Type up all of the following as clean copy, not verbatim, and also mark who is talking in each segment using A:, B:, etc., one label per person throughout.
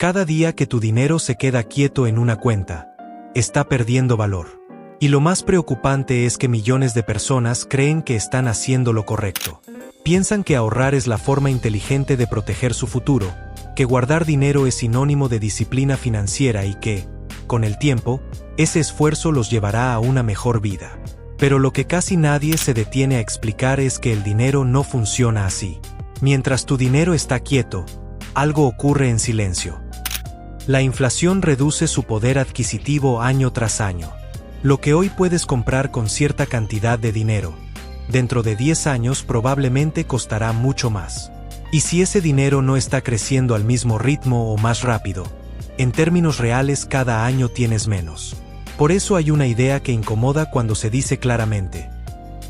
A: Cada día que tu dinero se queda quieto en una cuenta, está perdiendo valor. Y lo más preocupante es que millones de personas creen que están haciendo lo correcto. Piensan que ahorrar es la forma inteligente de proteger su futuro, que guardar dinero es sinónimo de disciplina financiera y que, con el tiempo, ese esfuerzo los llevará a una mejor vida. Pero lo que casi nadie se detiene a explicar es que el dinero no funciona así. Mientras tu dinero está quieto, algo ocurre en silencio. La inflación reduce su poder adquisitivo año tras año. Lo que hoy puedes comprar con cierta cantidad de dinero, dentro de 10 años probablemente costará mucho más. Y si ese dinero no está creciendo al mismo ritmo o más rápido, en términos reales cada año tienes menos. Por eso hay una idea que incomoda cuando se dice claramente.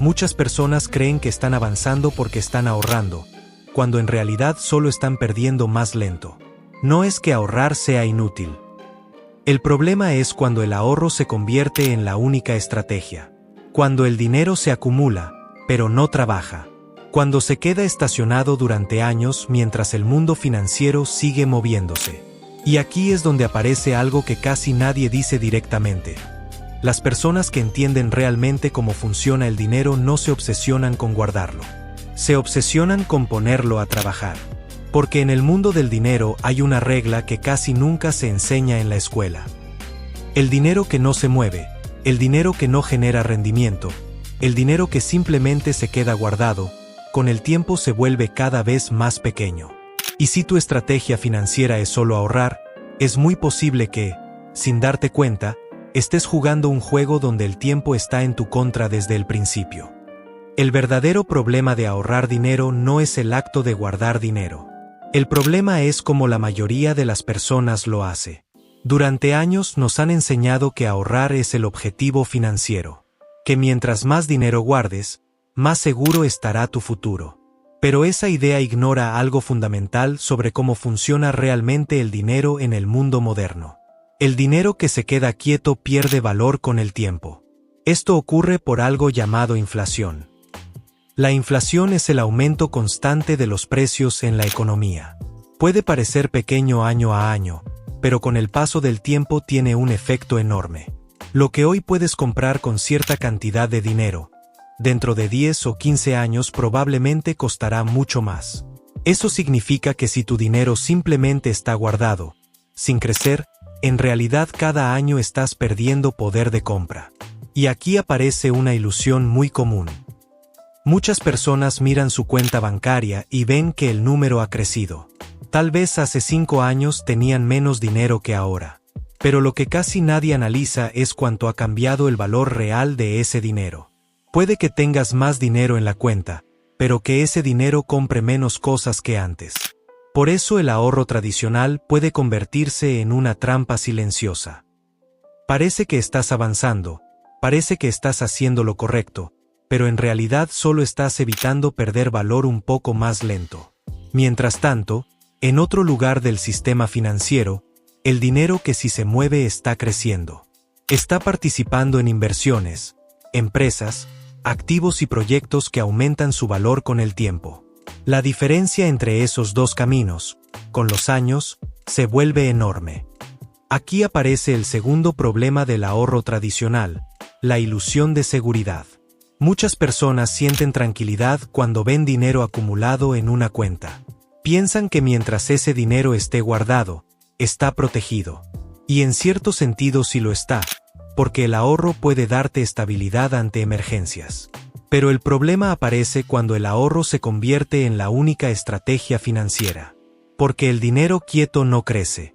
A: Muchas personas creen que están avanzando porque están ahorrando, cuando en realidad solo están perdiendo más lento. No es que ahorrar sea inútil. El problema es cuando el ahorro se convierte en la única estrategia. Cuando el dinero se acumula, pero no trabaja. Cuando se queda estacionado durante años mientras el mundo financiero sigue moviéndose. Y aquí es donde aparece algo que casi nadie dice directamente. Las personas que entienden realmente cómo funciona el dinero no se obsesionan con guardarlo. Se obsesionan con ponerlo a trabajar. Porque en el mundo del dinero hay una regla que casi nunca se enseña en la escuela. El dinero que no se mueve, el dinero que no genera rendimiento, el dinero que simplemente se queda guardado, con el tiempo se vuelve cada vez más pequeño. Y si tu estrategia financiera es solo ahorrar, es muy posible que, sin darte cuenta, estés jugando un juego donde el tiempo está en tu contra desde el principio. El verdadero problema de ahorrar dinero no es el acto de guardar dinero. El problema es cómo la mayoría de las personas lo hace. Durante años nos han enseñado que ahorrar es el objetivo financiero. Que mientras más dinero guardes, más seguro estará tu futuro. Pero esa idea ignora algo fundamental sobre cómo funciona realmente el dinero en el mundo moderno. El dinero que se queda quieto pierde valor con el tiempo. Esto ocurre por algo llamado inflación. La inflación es el aumento constante de los precios en la economía. Puede parecer pequeño año a año, pero con el paso del tiempo tiene un efecto enorme. Lo que hoy puedes comprar con cierta cantidad de dinero, dentro de 10 o 15 años probablemente costará mucho más. Eso significa que si tu dinero simplemente está guardado, sin crecer, en realidad cada año estás perdiendo poder de compra. Y aquí aparece una ilusión muy común. Muchas personas miran su cuenta bancaria y ven que el número ha crecido. Tal vez hace 5 años tenían menos dinero que ahora. Pero lo que casi nadie analiza es cuánto ha cambiado el valor real de ese dinero. Puede que tengas más dinero en la cuenta, pero que ese dinero compre menos cosas que antes. Por eso el ahorro tradicional puede convertirse en una trampa silenciosa. Parece que estás avanzando, parece que estás haciendo lo correcto, pero en realidad solo estás evitando perder valor un poco más lento. Mientras tanto, en otro lugar del sistema financiero, el dinero que sí se mueve está creciendo. Está participando en inversiones, empresas, activos y proyectos que aumentan su valor con el tiempo. La diferencia entre esos dos caminos, con los años, se vuelve enorme. Aquí aparece el segundo problema del ahorro tradicional, la ilusión de seguridad. Muchas personas sienten tranquilidad cuando ven dinero acumulado en una cuenta. Piensan que mientras ese dinero esté guardado, está protegido. Y en cierto sentido sí lo está, porque el ahorro puede darte estabilidad ante emergencias. Pero el problema aparece cuando el ahorro se convierte en la única estrategia financiera. Porque el dinero quieto no crece.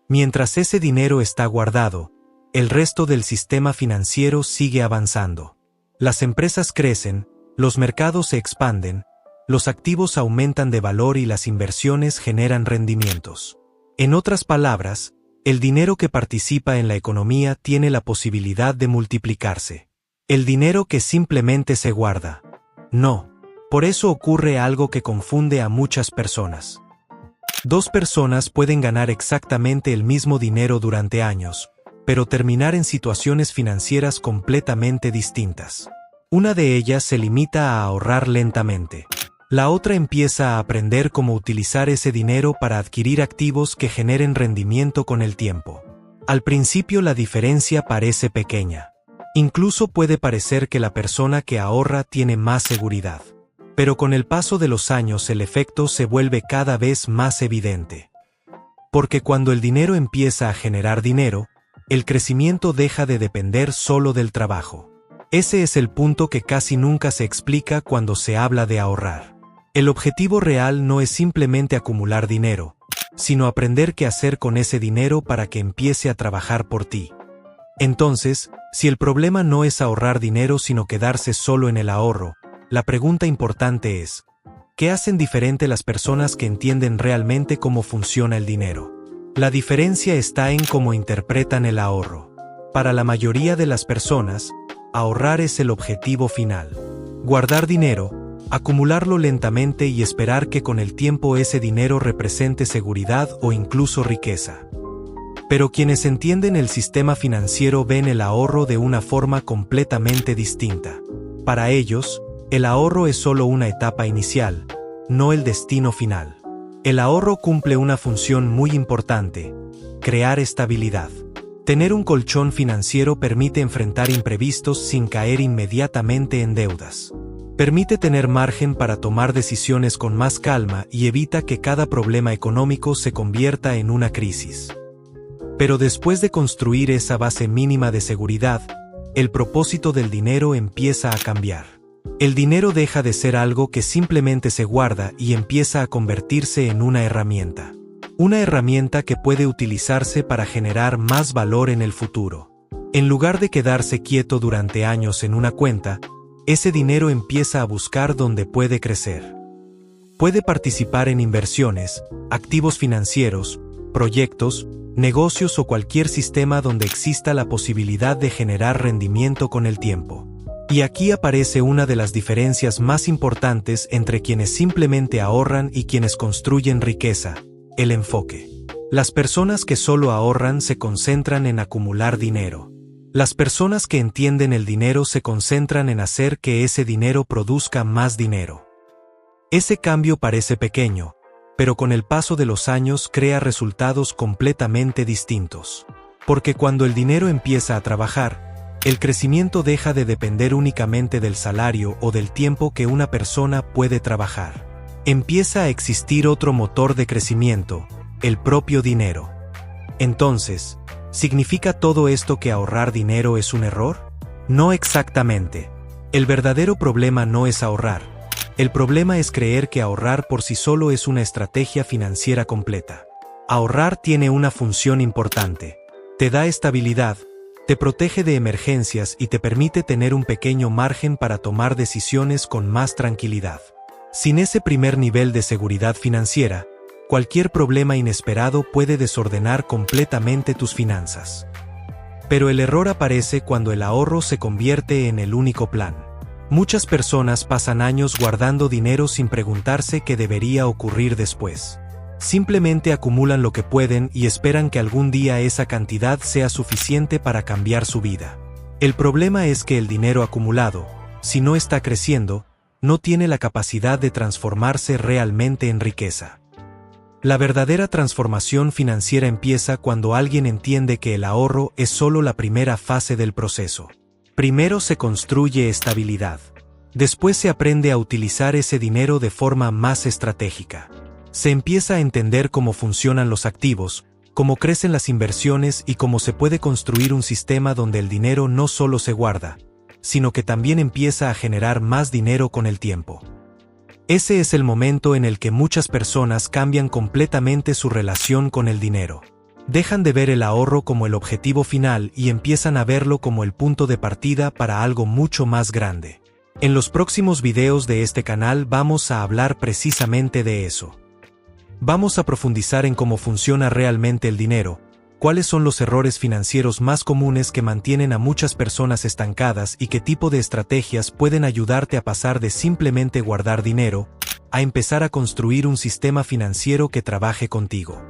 A: Mientras ese dinero está guardado, el resto del sistema financiero sigue avanzando. Las empresas crecen, los mercados se expanden, los activos aumentan de valor y las inversiones generan rendimientos. En otras palabras, el dinero que participa en la economía tiene la posibilidad de multiplicarse. El dinero que simplemente se guarda. No. Por eso ocurre algo que confunde a muchas personas. Dos personas pueden ganar exactamente el mismo dinero durante años, pero terminar en situaciones financieras completamente distintas. Una de ellas se limita a ahorrar lentamente. La otra empieza a aprender cómo utilizar ese dinero para adquirir activos que generen rendimiento con el tiempo. Al principio la diferencia parece pequeña. Incluso puede parecer que la persona que ahorra tiene más seguridad. Pero con el paso de los años el efecto se vuelve cada vez más evidente. Porque cuando el dinero empieza a generar dinero, el crecimiento deja de depender solo del trabajo. Ese es el punto que casi nunca se explica cuando se habla de ahorrar. El objetivo real no es simplemente acumular dinero, sino aprender qué hacer con ese dinero para que empiece a trabajar por ti. Entonces, si el problema no es ahorrar dinero sino quedarse solo en el ahorro, la pregunta importante es, ¿qué hacen diferente las personas que entienden realmente cómo funciona el dinero? La diferencia está en cómo interpretan el ahorro. Para la mayoría de las personas, ahorrar es el objetivo final. Guardar dinero, acumularlo lentamente y esperar que con el tiempo ese dinero represente seguridad o incluso riqueza. Pero quienes entienden el sistema financiero ven el ahorro de una forma completamente distinta. Para ellos, el ahorro es solo una etapa inicial, no el destino final. El ahorro cumple una función muy importante: crear estabilidad. Tener un colchón financiero permite enfrentar imprevistos sin caer inmediatamente en deudas. Permite tener margen para tomar decisiones con más calma y evita que cada problema económico se convierta en una crisis. Pero después de construir esa base mínima de seguridad, el propósito del dinero empieza a cambiar. El dinero deja de ser algo que simplemente se guarda y empieza a convertirse en una herramienta. Una herramienta que puede utilizarse para generar más valor en el futuro. En lugar de quedarse quieto durante años en una cuenta, ese dinero empieza a buscar dónde puede crecer. Puede participar en inversiones, activos financieros, proyectos, negocios o cualquier sistema donde exista la posibilidad de generar rendimiento con el tiempo. Y aquí aparece una de las diferencias más importantes entre quienes simplemente ahorran y quienes construyen riqueza: el enfoque. Las personas que solo ahorran se concentran en acumular dinero. Las personas que entienden el dinero se concentran en hacer que ese dinero produzca más dinero. Ese cambio parece pequeño, pero con el paso de los años crea resultados completamente distintos. Porque cuando el dinero empieza a trabajar, el crecimiento deja de depender únicamente del salario o del tiempo que una persona puede trabajar. Empieza a existir otro motor de crecimiento: el propio dinero. Entonces, ¿significa todo esto que ahorrar dinero es un error? No exactamente. El verdadero problema no es ahorrar. El problema es creer que ahorrar por sí solo es una estrategia financiera completa. Ahorrar tiene una función importante. Te da estabilidad, te protege de emergencias y te permite tener un pequeño margen para tomar decisiones con más tranquilidad. Sin ese primer nivel de seguridad financiera, cualquier problema inesperado puede desordenar completamente tus finanzas. Pero el error aparece cuando el ahorro se convierte en el único plan. Muchas personas pasan años guardando dinero sin preguntarse qué debería ocurrir después. Simplemente acumulan lo que pueden y esperan que algún día esa cantidad sea suficiente para cambiar su vida. El problema es que el dinero acumulado, si no está creciendo, no tiene la capacidad de transformarse realmente en riqueza. La verdadera transformación financiera empieza cuando alguien entiende que el ahorro es solo la primera fase del proceso. Primero se construye estabilidad. Después se aprende a utilizar ese dinero de forma más estratégica. Se empieza a entender cómo funcionan los activos, cómo crecen las inversiones y cómo se puede construir un sistema donde el dinero no solo se guarda, sino que también empieza a generar más dinero con el tiempo. Ese es el momento en el que muchas personas cambian completamente su relación con el dinero. Dejan de ver el ahorro como el objetivo final y empiezan a verlo como el punto de partida para algo mucho más grande. En los próximos videos de este canal vamos a hablar precisamente de eso. Vamos a profundizar en cómo funciona realmente el dinero, cuáles son los errores financieros más comunes que mantienen a muchas personas estancadas y qué tipo de estrategias pueden ayudarte a pasar de simplemente guardar dinero a empezar a construir un sistema financiero que trabaje contigo.